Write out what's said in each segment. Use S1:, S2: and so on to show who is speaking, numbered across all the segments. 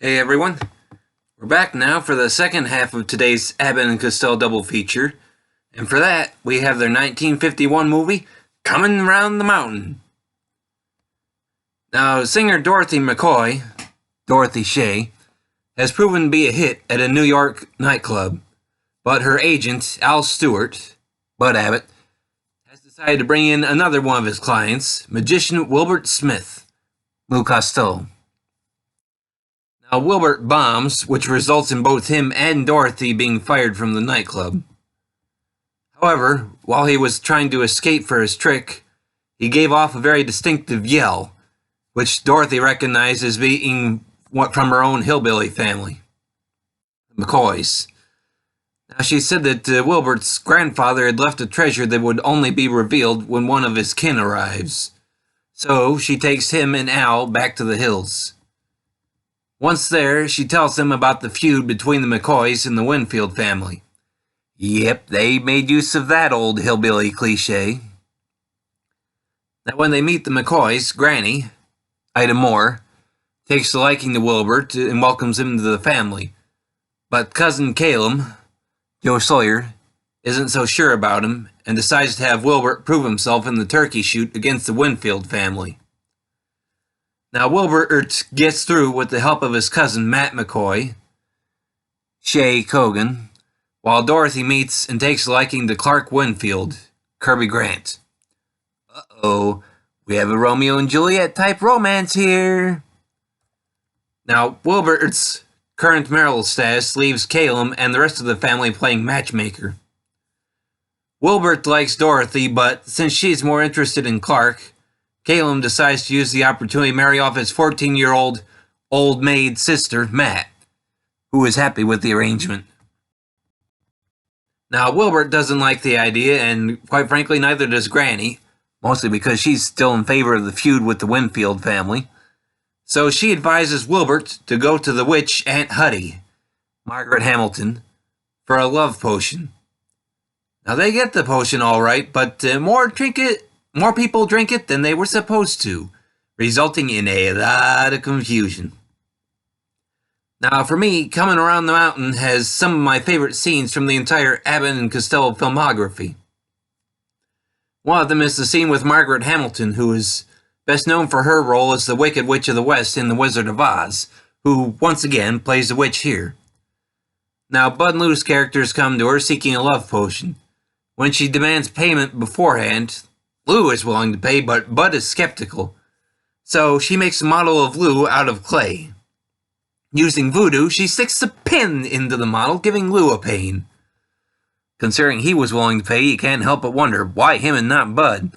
S1: Hey everyone, we're back now for the second half of today's Abbott and Costello double feature, and for that we have their 1951 movie, Comin' Round the Mountain. Now, singer Dorothy McCoy, Dorothy Shay, has proven to be a hit at a New York nightclub, but her agent, Al Stewart, Bud Abbott, has decided to bring in another one of his clients, magician Wilbert Smith, Lou Costello. Now, Wilbert bombs, which results in both him and Dorothy being fired from the nightclub. However, while he was trying to escape for his trick, he gave off a very distinctive yell, which Dorothy recognized as being from her own hillbilly family, the McCoys. Now, she said that Wilbert's grandfather had left a treasure that would only be revealed when one of his kin arrives. So, she takes him and Al back to the hills. Once there, she tells them about the feud between the McCoys and the Winfield family. Yep, they made use of that old hillbilly cliche. Now, when they meet the McCoys, Granny, Ida Moore, takes a liking to Wilbert and welcomes him to the family. But cousin Caleb, Joe Sawyer, isn't so sure about him and decides to have Wilbert prove himself in the turkey shoot against the Winfield family. Now, Wilbert gets through with the help of his cousin Matt McCoy, Shay Cogan, while Dorothy meets and takes a liking to Clark Winfield, Kirby Grant. Uh-oh, we have a Romeo and Juliet type romance here. Now, Wilbert's current marital status leaves Caleb and the rest of the family playing matchmaker. Wilbert likes Dorothy, but since she's more interested in Clark, Caleb decides to use the opportunity to marry off his 14-year-old old maid sister, Matt, who is happy with the arrangement. Now, Wilbert doesn't like the idea, and quite frankly, neither does Granny, mostly because she's still in favor of the feud with the Winfield family. So she advises Wilbert to go to the witch Aunt Huddy, Margaret Hamilton, for a love potion. Now, they get the potion all right, but more people drink it than they were supposed to, resulting in a lot of confusion. Now, for me, Coming Around the Mountain has some of my favorite scenes from the entire Abbott and Costello filmography. One of them is the scene with Margaret Hamilton, who is best known for her role as the Wicked Witch of the West in The Wizard of Oz, who, once again, plays the witch here. Now, Bud and Lou's characters come to her seeking a love potion. When she demands payment beforehand, Lou is willing to pay, but Bud is skeptical. So she makes a model of Lou out of clay. Using voodoo, she sticks a pin into the model, giving Lou a pain. Considering he was willing to pay, you can't help but wonder, why him and not Bud?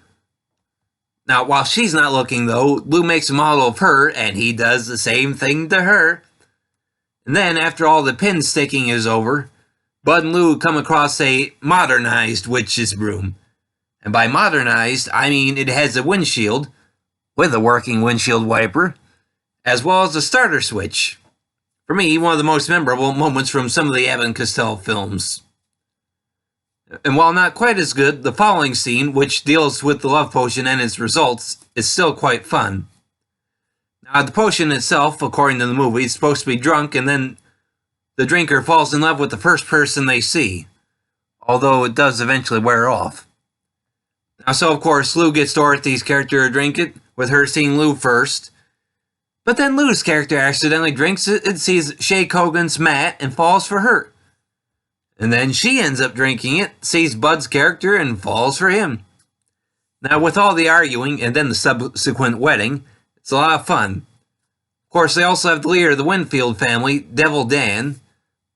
S1: Now, while she's not looking, though, Lou makes a model of her, and he does the same thing to her. And then, after all the pin sticking is over, Bud and Lou come across a modernized witch's broom. And by modernized, I mean it has a windshield, with a working windshield wiper, as well as a starter switch. For me, one of the most memorable moments from some of the Abbott and Costello films. And while not quite as good, the following scene, which deals with the love potion and its results, is still quite fun. Now, the potion itself, according to the movie, is supposed to be drunk, and then the drinker falls in love with the first person they see, although it does eventually wear off. Now, so of course, Lou gets Dorothy's character to drink it, with her seeing Lou first. But then Lou's character accidentally drinks it and sees Shay Cogan's Matt and falls for her. And then she ends up drinking it, sees Bud's character, and falls for him. Now, with all the arguing and then the subsequent wedding, it's a lot of fun. Of course, they also have the leader of the Winfield family, Devil Dan,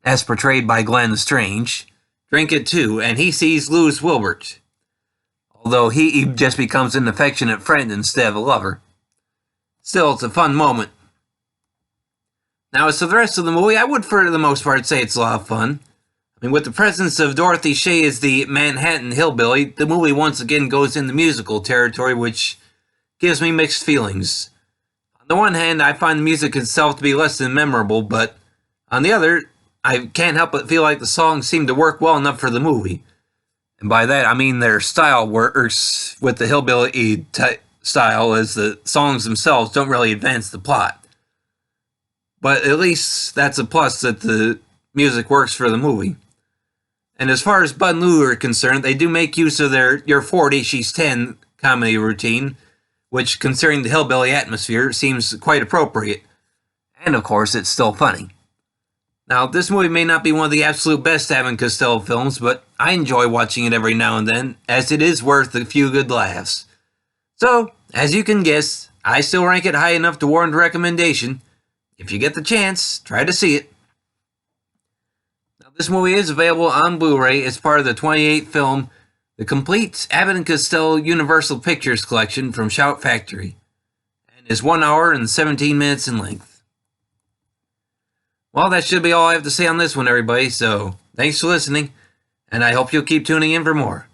S1: as portrayed by Glenn Strange, drink it too, and he sees Lou's Wilbert. Although he just becomes an affectionate friend instead of a lover. Still, it's a fun moment. Now, as for the rest of the movie, I would for the most part say it's a lot of fun. I mean, with the presence of Dorothy Shay as the Manhattan hillbilly, the movie once again goes into musical territory, which gives me mixed feelings. On the one hand, I find the music itself to be less than memorable, but on the other, I can't help but feel like the songs seem to work well enough for the movie. And by that, I mean their style works with the hillbilly style, as the songs themselves don't really advance the plot. but at least that's a plus that the music works for the movie. And as far as Bud and Lou are concerned, they do make use of their "You're 40, she's 10" comedy routine, which, considering the hillbilly atmosphere, seems quite appropriate. And of course, it's still funny. Now, this movie may not be one of the absolute best Abbott and Costello films, but I enjoy watching it every now and then, as it is worth a few good laughs. So, as you can guess, I still rank it high enough to warrant recommendation. If you get the chance, try to see it. Now, this movie is available on Blu-ray as part of the 28th film, The Complete Abbott and Costello Universal Pictures Collection from Shout Factory, and is 1 hour and 17 minutes in length. Well, that should be all I have to say on this one, everybody, so thanks for listening, and I hope you'll keep tuning in for more.